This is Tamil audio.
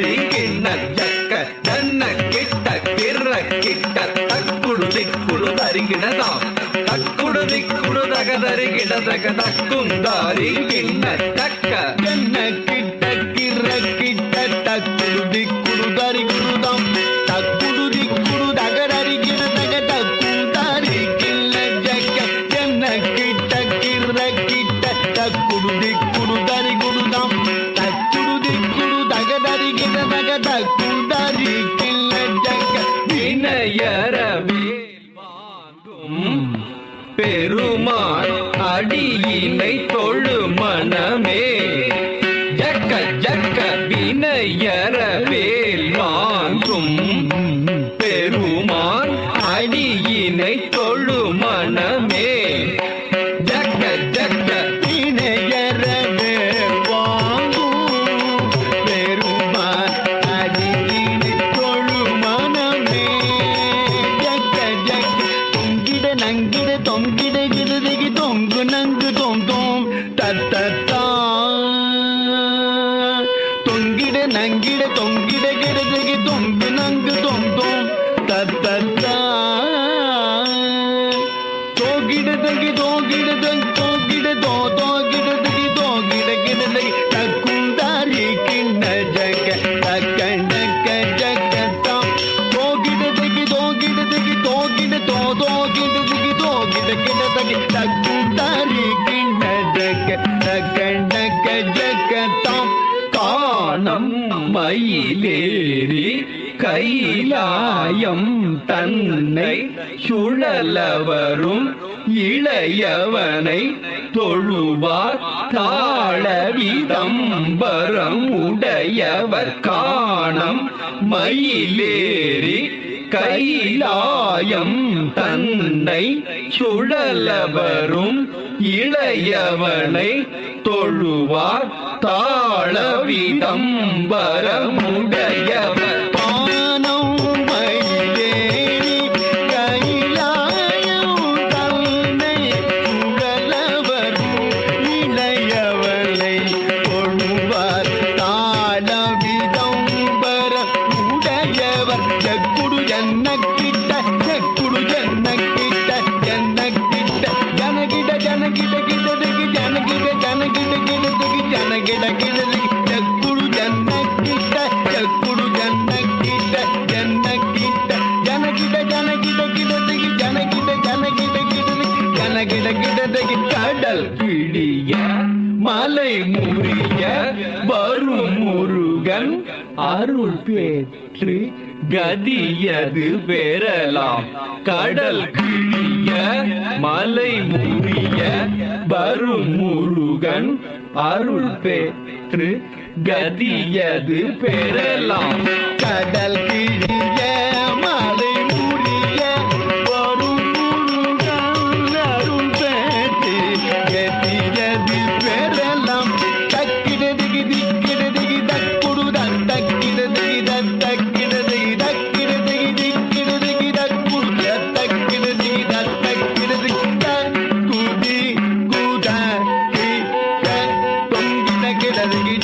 தரி கிண்ண ஜக்க தன்ன கிட்ட கிற கிட்ட தக்குடு திக்குடு தரிகிடதாம் தக்குடு திக்குடு தகதரி கிடதக தக்குந்தாரி கிண்ண ஜக்க என்ன கிட்ட கிற கிட்ட தக்குடு திக்குடு தரிகிடுதாம் தக்குடு திக்குடு தகதரி கிடதக தக்குந்தாரி கிண்ண ஜக்க என்ன கிட்ட கிற கிட்ட தக்குடு திக்குடு தரிகிடுதாம் தக்குடு திக்குடு தகதரி கிடதக தக்குந்தாரி கிண்ண ஜக்க வினயரவேல் வாங்கும் பெருமான் அடியினை தொழு மனமே ஜக்க ஜக்க வினயரவேல் வாங்கும் பெருமான் அடியினை தொழு மனமே ஜக்க ஜக்க வினயரவேல் வாங்கும் பெருமான் அடியினை தொழு மனமே ஜக்க ஜக்க தொங்கிட நங்கிட தொங்கிட கிருதிகி தொங்கு நங்கு தொம் தொம் தத்தத்தா தொங்கிட நங்கிட தொங்கிட கிருதிகி தொங்கு நங்கு தொம் தொம் தத்தத்தா தோகிட தகி தோகிட தகி தோகிட தோ தோகிட தகி தோகிட கிடதகி தக்குந்தாரி கிண்ண ஜக தக்கண்டக்க ஜக்கத்தாம் தோகிட தகி தோகிட தகி தோகிட தோ தோகிட தகி தோகிட கிடதகி தக்குந்தாரி கிண்ண ஜக தக்கண்டக்க ஜக்கத்தாம் காணம் மயிலேறி கைலாயம் தன்னை சுழலவரும் இளையவனை தொழுவார் தாளவிதம்பரம் உடையவர் காணம் மயிலேறி கைலாயம் தன்னை சுழலவரும் இளையவனை தொழுவார் தாளவிதம்பரமுடையவர் பானம் மயிலேறி கைலாயம் தன்னை சுழலவரும் இளையவனை தொழுவார் தாளவிதம்பர உடையவர் ஜக்குடு ஜன்னக்கிட்ட ஜக்குடு ஜன்னக்கிட்ட ஜன்னக்கிட்ட ஜனகிட ஜனகிட கிடதகி ஜனகிட ஜனகிட கிடதகி ஜனகிட கிடதகி ஜக்குடு ஜன்னக்கிட்ட ஜக்குடு ஜன்னக்கிட்ட ஜன்னக்கிட்ட ஜனகிட ஜனகிட கிடதகி ஜனகிட ஜனகிட கிடதகி ஜனகிட கிடதகி கடல் கிழிய மலை முறிய வரும் முருகன் அருள் பெற்று கதியது பெறலாம் கடல் கிழிய மலை முறிய வரும் முருகன் அருள் பெற்று கதியது பெறலாம் கடல் கிழிய மலை முறிய வரும் முருகன் அருள் பெற்று கதியது பெறலாம் தக்கிடதிகி திக்கிடதிகி தக்குடு தக்கிடதிகி தக்கிடதிகி தக்கிடதிகி திக்கிடதிகி தக்குடு தக்கிடதிகி தக்கிடதிகி தக்குதி குதகி தொங்கிட கிடதிகி